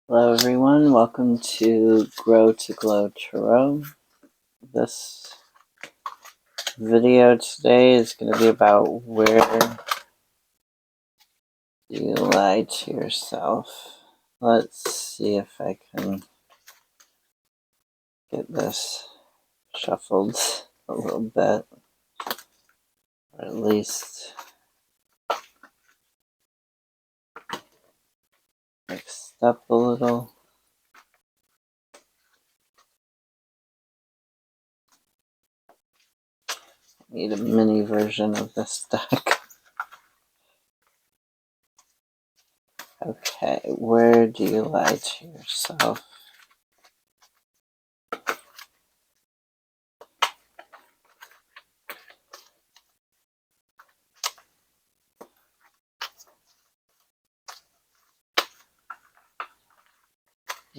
Hello everyone, welcome to Grow to Glow Tarot. This video today is going to be about where you lie to yourself. Let's see if I can get this shuffled a little bit, or at least mixed up a little. Need a mini version of this deck. Okay, where do you lie to yourself?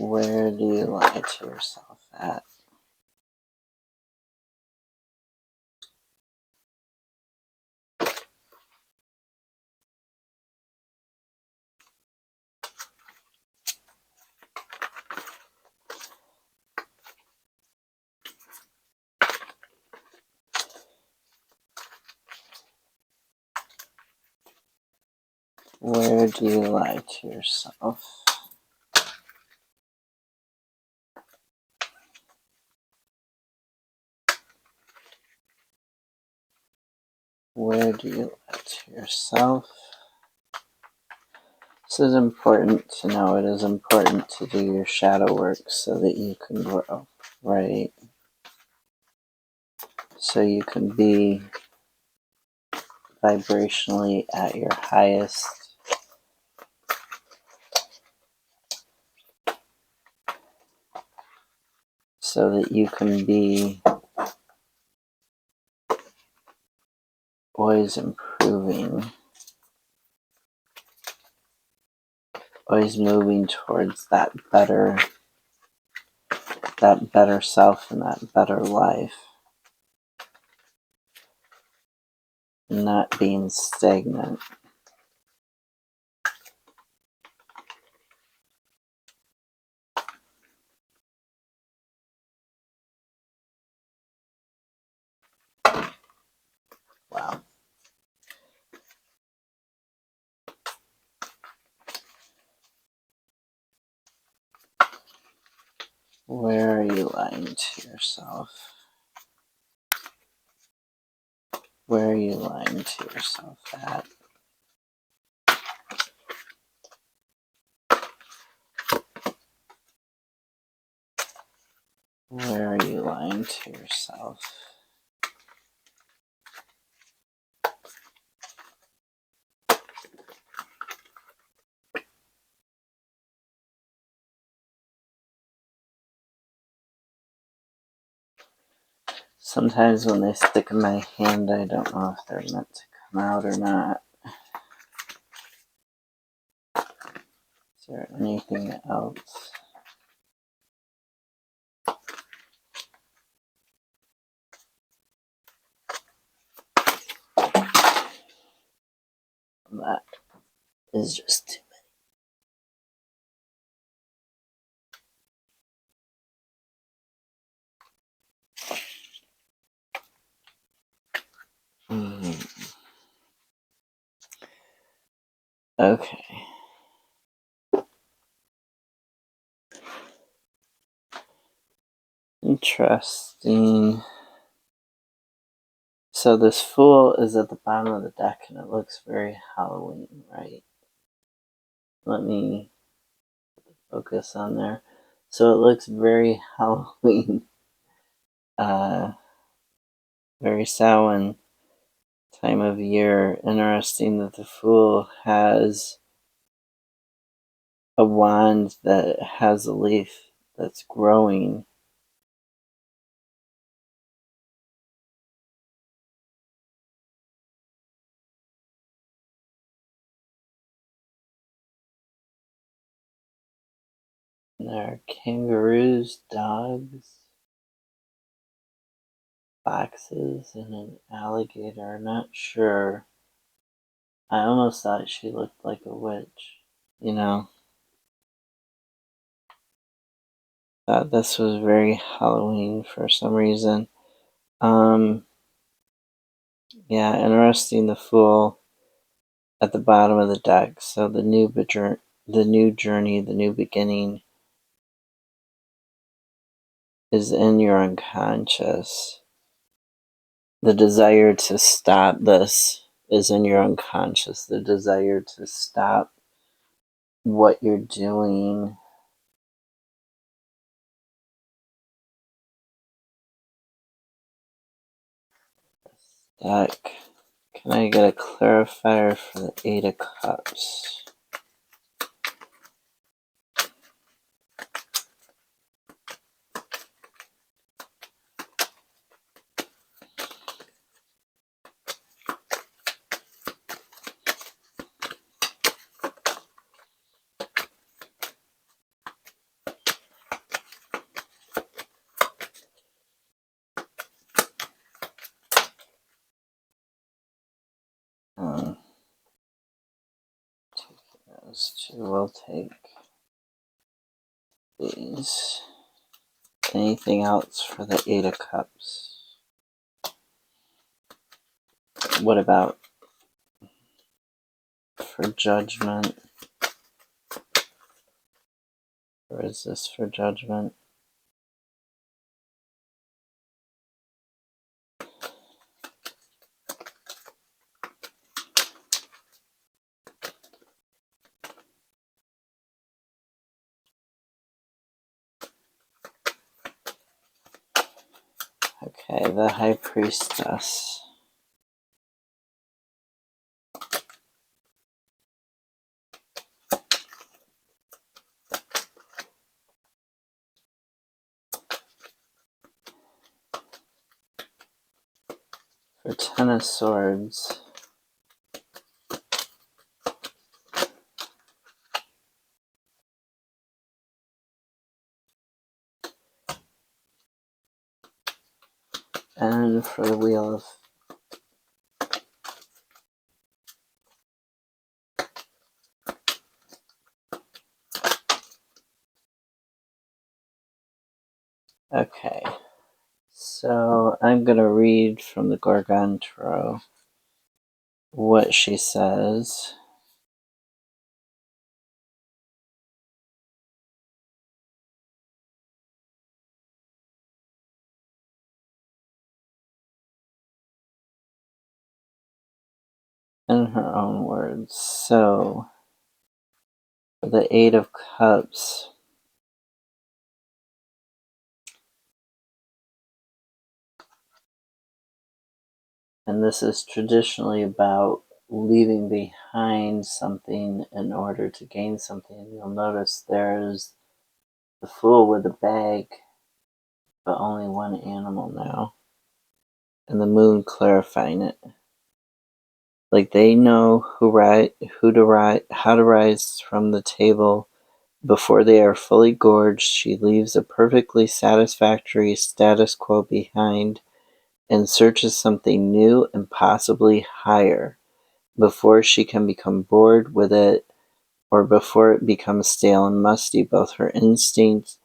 Where do you lie to yourself at? Where do you lie to yourself? Where do you lie to yourself? This is important to know. It is important to do your shadow work so that you can grow, right? So you can be vibrationally at your highest. So that you can be always improving, always moving towards that better self and that better life. Not being stagnant. Wow. Where are you lying to yourself? Where are you lying to yourself at? Where are you lying to yourself? Sometimes when they stick in my hand, I don't know if they're meant to come out or not. Is there anything else? That is just too many. Okay. Interesting. So this Fool is at the bottom of the deck and it looks very Halloween, right? Let me focus on there. So it looks very Halloween. Very Samhain time of year. Interesting that the Fool has a wand that has a leaf that's growing. And there are kangaroos, dogs, foxes, and an alligator. Not sure. I almost thought she looked like a witch, you know? thought this was very Halloween for some reason. Yeah, interesting. The Fool at the bottom of the deck. So the new journey, the new beginning is in your unconscious. The desire to stop this is in your unconscious. The desire to stop what you're doing. Deck. Can I get a clarifier for the Eight of Cups? Those two will take these. Anything else for the Eight of Cups? What about for Judgment? Or is this for Judgment? Okay, the High Priestess. For Ten of Swords. And for the Wheel of... Okay. So I'm going to read from the Gorgon Tarot what she says. In her own words. So, the Eight of Cups. And this is traditionally about leaving behind something in order to gain something. You'll notice there's the Fool with a bag, but only one animal now. And the Moon clarifying it. Like they know how to rise from the table before they are fully gorged. She leaves a perfectly satisfactory status quo behind and searches something new and possibly higher before she can become bored with it or before it becomes stale and musty. Both her instincts,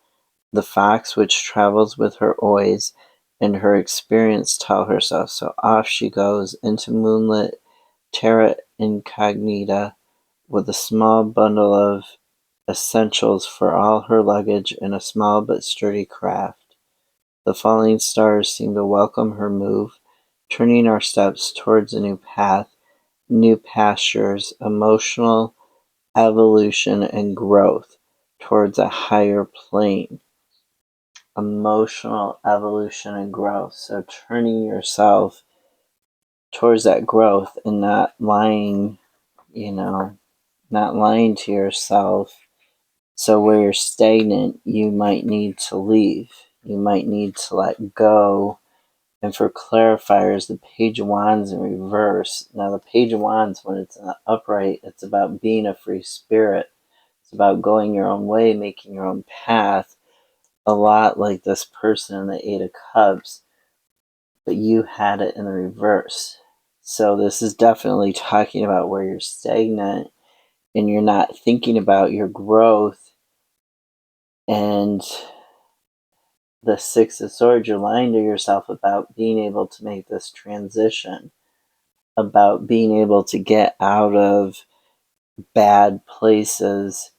the fox which travels with her always, and her experience tell her so. So off she goes into moonlit terra incognita with a small bundle of essentials for all her luggage and a small but sturdy craft. The falling stars seem to welcome her move, turning our steps towards a new path, new pastures, emotional evolution and growth towards a higher plane. Emotional evolution and growth. So turning yourself towards that growth and not lying, not lying to yourself. So where you're stagnant, you might need to leave. You might need to let go. And for clarifiers, the Page of Wands in reverse. Now the Page of Wands, when it's upright, it's about being a free spirit. It's about going your own way, making your own path. A lot like this person in the Eight of Cups. But you had it in the reverse. So this is definitely talking about where you're stagnant and you're not thinking about your growth and the Six of Swords, you're lying to yourself about being able to make this transition, about being able to get out of bad places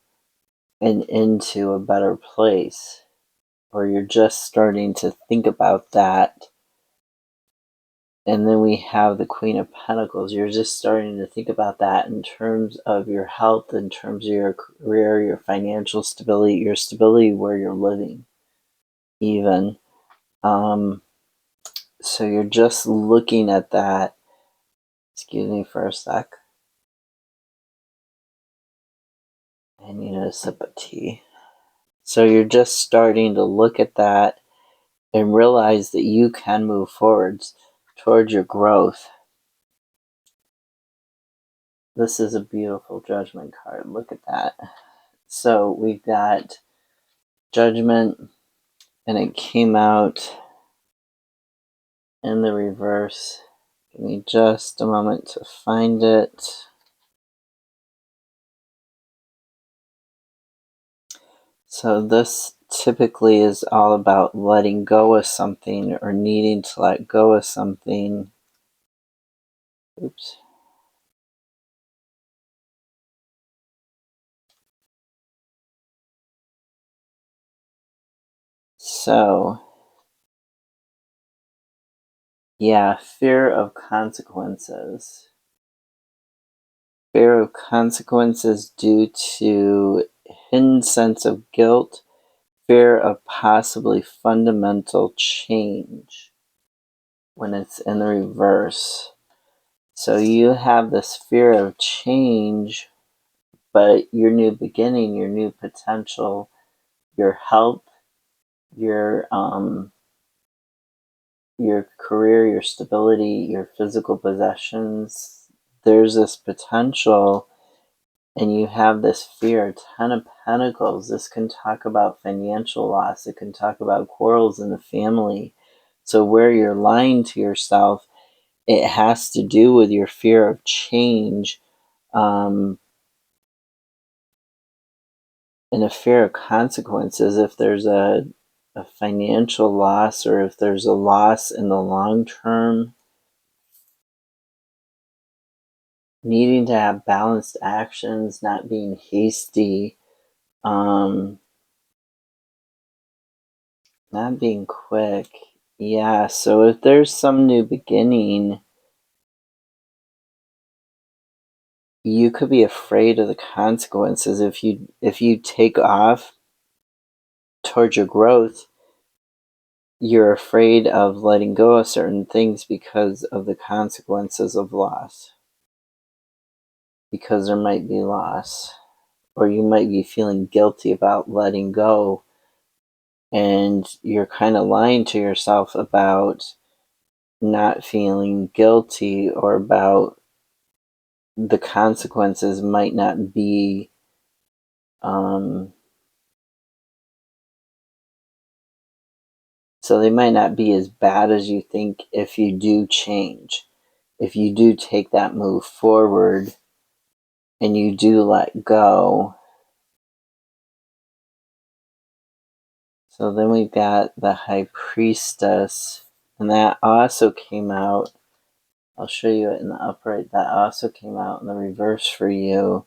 and into a better place. Or you're just starting to think about that. And then we have the Queen of Pentacles. You're just starting to think about that in terms of your health, in terms of your career, your financial stability, your stability where you're living, even. So you're just looking at that. Excuse me for a sec. I need a sip of tea. So you're just starting to look at that and realize that you can move forwards towards your growth. This is a beautiful Judgment card. Look at that. So we've got Judgment, and it came out in the reverse. Give me just a moment to find it. So this typically is all about letting go of something or needing to let go of something. Oops. So, yeah, fear of consequences. Fear of consequences due to hidden sense of guilt, fear of possibly fundamental change when it's in the reverse. So you have this fear of change, but your new beginning, your new potential, your health, your career, your stability, your physical possessions, there's this potential, and you have this fear. 10 of Pentacles, this can talk about financial loss, it can talk about quarrels in the family. So where you're lying to yourself, it has to do with your fear of change, and a fear of consequences. If there's a financial loss, or if there's a loss in the long term, needing to have balanced actions, not being hasty, not being quick. Yeah, so if there's some new beginning, you could be afraid of the consequences. If you take off towards your growth, you're afraid of letting go of certain things because of the consequences of loss. Because there might be loss, or you might be feeling guilty about letting go, and you're kind of lying to yourself about not feeling guilty, or about the consequences might not be so they might not be as bad as you think if you do change, if you do take that move forward and you do let go. So then we've got the High Priestess, and that also came out. I'll show you it in the upright. That also came out in the reverse for you.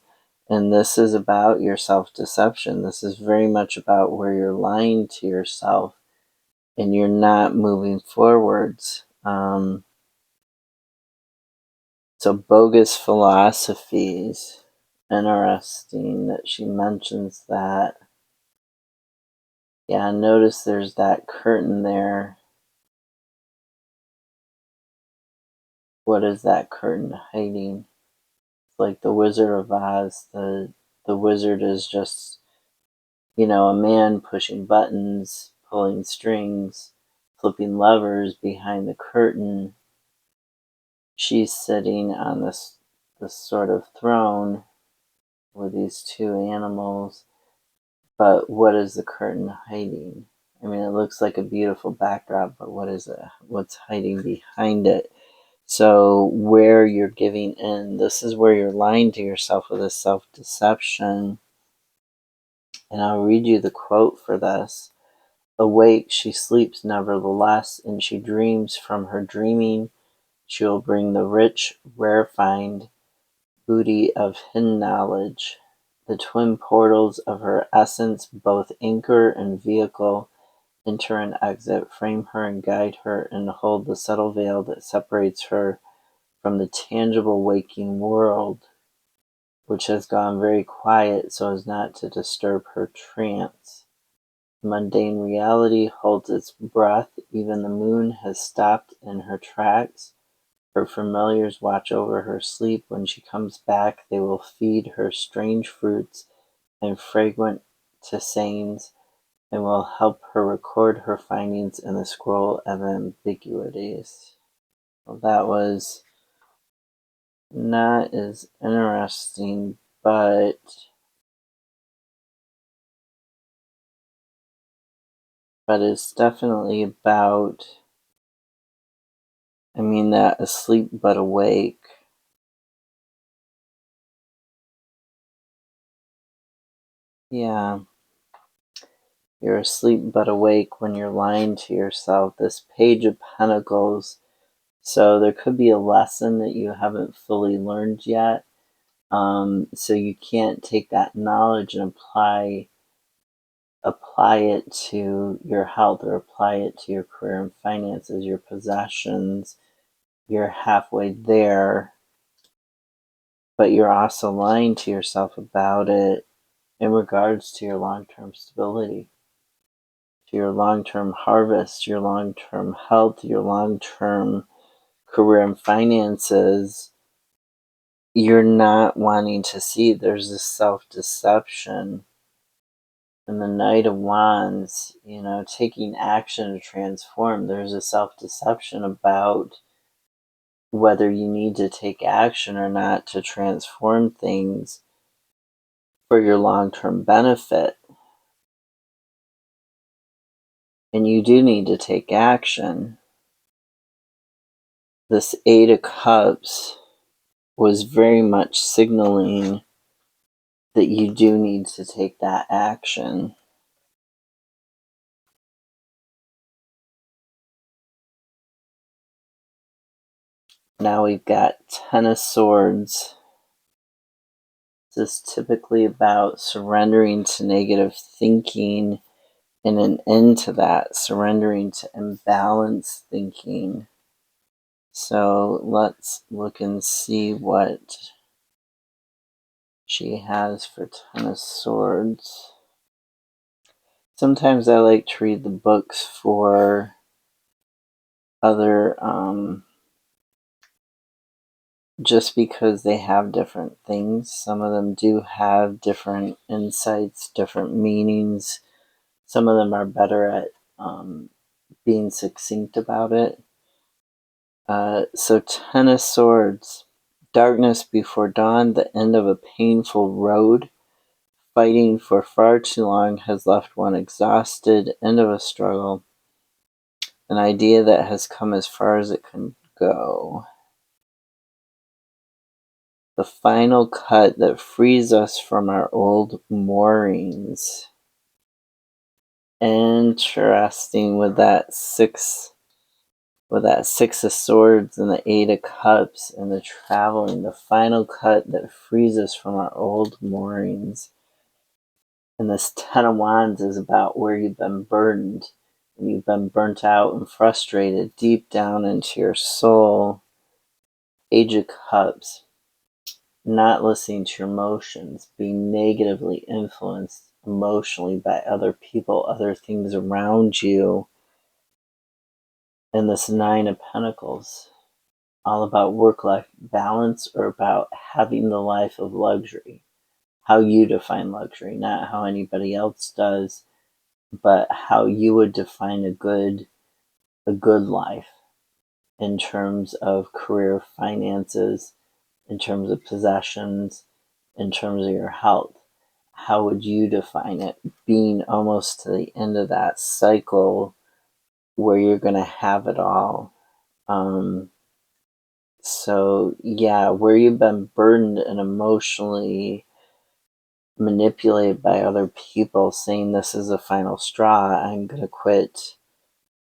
And this is about your self-deception. This is very much about where you're lying to yourself and you're not moving forwards. So bogus philosophies. Interesting that she mentions that. Yeah, notice there's that curtain there. What is that curtain hiding? It's like the Wizard of Oz. The wizard is just, a man pushing buttons, pulling strings, flipping levers behind the curtain. She's sitting on this sort of throne with these two animals. But what is the curtain hiding? I mean, it looks like a beautiful backdrop, but what is it? What's hiding behind it? So where you're giving in, this is where you're lying to yourself with a self-deception. And I'll read you the quote for this. awake, she sleeps nevertheless, and she dreams from her dreaming. She will bring the rich, rarefied booty of hidden knowledge. The twin portals of her essence, both anchor and vehicle, enter and exit, frame her and guide her, and hold the subtle veil that separates her from the tangible waking world, which has gone very quiet so as not to disturb her trance. Mundane reality holds its breath. Even the moon has stopped in her tracks. Her familiars watch over her sleep. When she comes back, they will feed her strange fruits and fragrant tisanes, and will help her record her findings in the scroll of ambiguities. Well, that was not as interesting, but it's definitely about, that asleep but awake. Yeah. You're asleep but awake when you're lying to yourself. This Page of Pentacles. So there could be a lesson that you haven't fully learned yet. So you can't take that knowledge and apply it to your health, or apply it to your career and finances, your possessions. You're halfway there, but you're also lying to yourself about it in regards to your long-term stability, to your long-term harvest, your long-term health, your long-term career and finances. You're not wanting to see. There's this self-deception. And the Knight of Wands, taking action to transform. There's a self-deception about whether you need to take action or not to transform things for your long-term benefit. And you do need to take action. This Eight of Cups was very much signaling that you do need to take that action. Now we've got Ten of Swords. This is typically about surrendering to negative thinking and an end to that, surrendering to imbalanced thinking. So let's look and see what she has for Ten of Swords. Sometimes I like to read the books for other, just because they have different things. Some of them do have different insights, different meanings. Some of them are better at being succinct about it. So Ten of Swords. Darkness before dawn, the end of a painful road. Fighting for far too long has left one exhausted. End of a struggle. An idea that has come as far as it can go. The final cut that frees us from our old moorings. Interesting with that Six of Swords and the Eight of Cups and the traveling. The final cut that frees us from our old moorings. And this Ten of Wands is about where you've been burdened. And you've been burnt out and frustrated deep down into your soul. Page of Cups. Not listening to your emotions, being negatively influenced emotionally by other people, other things around you. And this Nine of Pentacles, all about work-life balance, or about having the life of luxury. How you define luxury, not how anybody else does, but how you would define a good life in terms of career, finances, in terms of possessions, in terms of your health. How would you define it? Being almost to the end of that cycle where you're going to have it all. So yeah, where you've been burdened and emotionally manipulated by other people saying this is a final straw, I'm going to quit,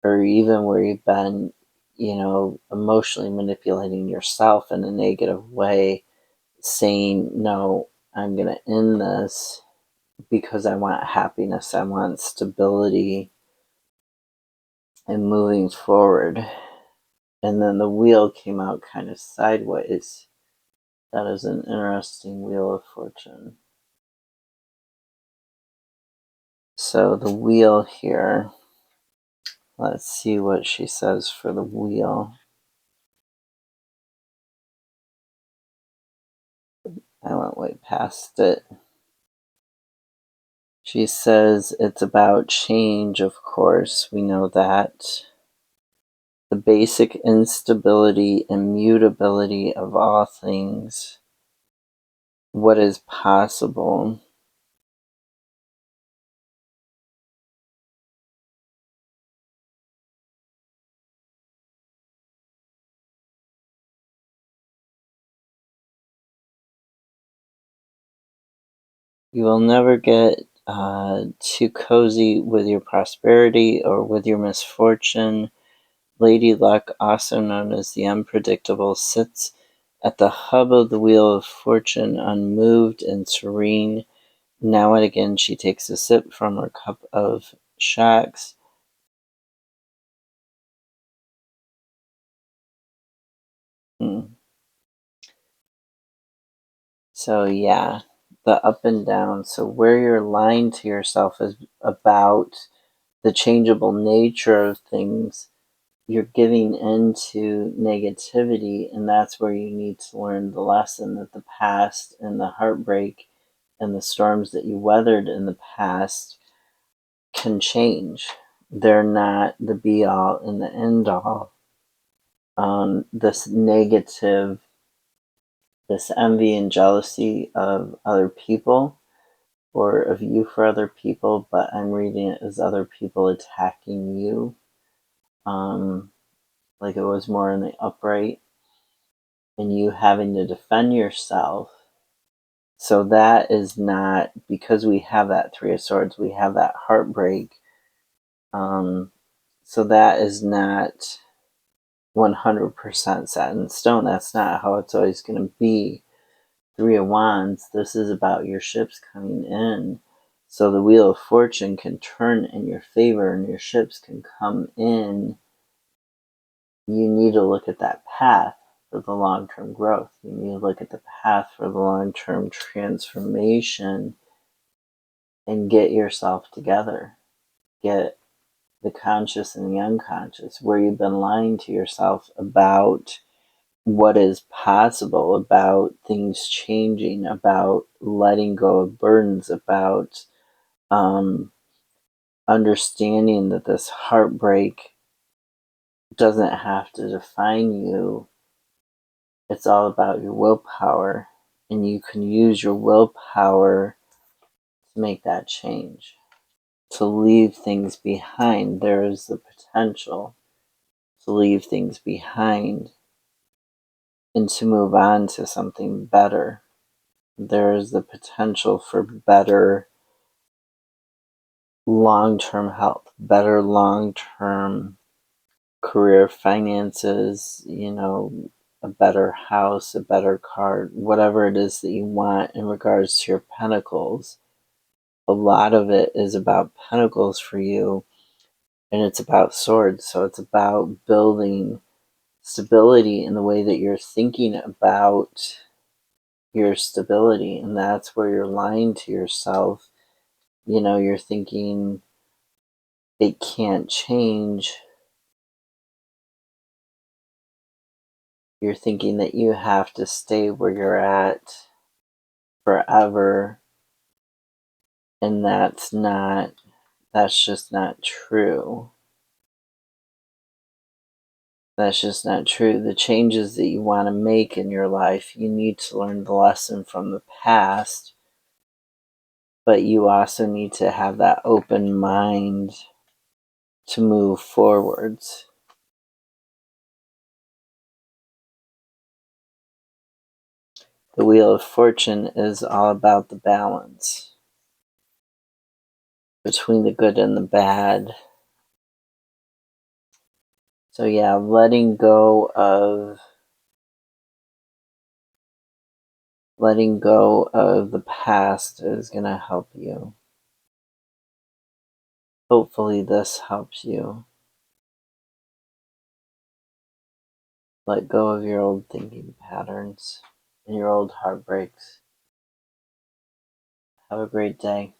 or even where you've been, emotionally manipulating yourself in a negative way, saying, no, I'm going to end this because I want happiness, I want stability, and moving forward. And then the wheel came out kind of sideways. That is an interesting Wheel of Fortune. So the wheel here, let's see what she says for the wheel. I went way past it. She says it's about change, of course, we know that. The basic instability and mutability of all things. What is possible. You will never get too cozy with your prosperity or with your misfortune. Lady Luck, also known as the Unpredictable, sits at the hub of the Wheel of Fortune, unmoved and serene. Now and again she takes a sip from her cup of shocks. So yeah, the up and down. So where you're lying to yourself is about the changeable nature of things. You're giving into negativity, and that's where you need to learn the lesson that the past and the heartbreak and the storms that you weathered in the past can change. They're not the be all and the end all. This negative, this envy and jealousy of other people or of you for other people, but I'm reading it as other people attacking you. Like it was more in the upright and you having to defend yourself. So that is not, because we have that Three of Swords, we have that heartbreak. So that is not 100% set in stone. That's not how it's always going to be. Three of Wands, this is about your ships coming in. So the Wheel of Fortune can turn in your favor and your ships can come in. You need to look at that path for the long-term growth. You need to look at the path for the long-term transformation and get yourself together. Get the conscious and the unconscious, where you've been lying to yourself about what is possible, about things changing, about letting go of burdens, about understanding that this heartbreak doesn't have to define you. It's all about your willpower, and you can use your willpower to make that change, to leave things behind. There is the potential to leave things behind and to move on to something better. There is the potential for better long-term health, better long-term career, finances, a better house, a better car, whatever it is that you want in regards to your pentacles. A lot of it is about pentacles for you, and it's about swords. So it's about building stability in the way that you're thinking about your stability, and that's where you're lying to yourself. You're thinking it can't change. You're thinking that you have to stay where you're at forever, and that's just not true. That's just not true. The changes that you want to make in your life, you need to learn the lesson from the past, but you also need to have that open mind to move forwards. The Wheel of Fortune is all about the balance between the good and the bad. So yeah, letting go of the past is going to help you. Hopefully this helps you let go of your old thinking patterns and your old heartbreaks. Have a great day.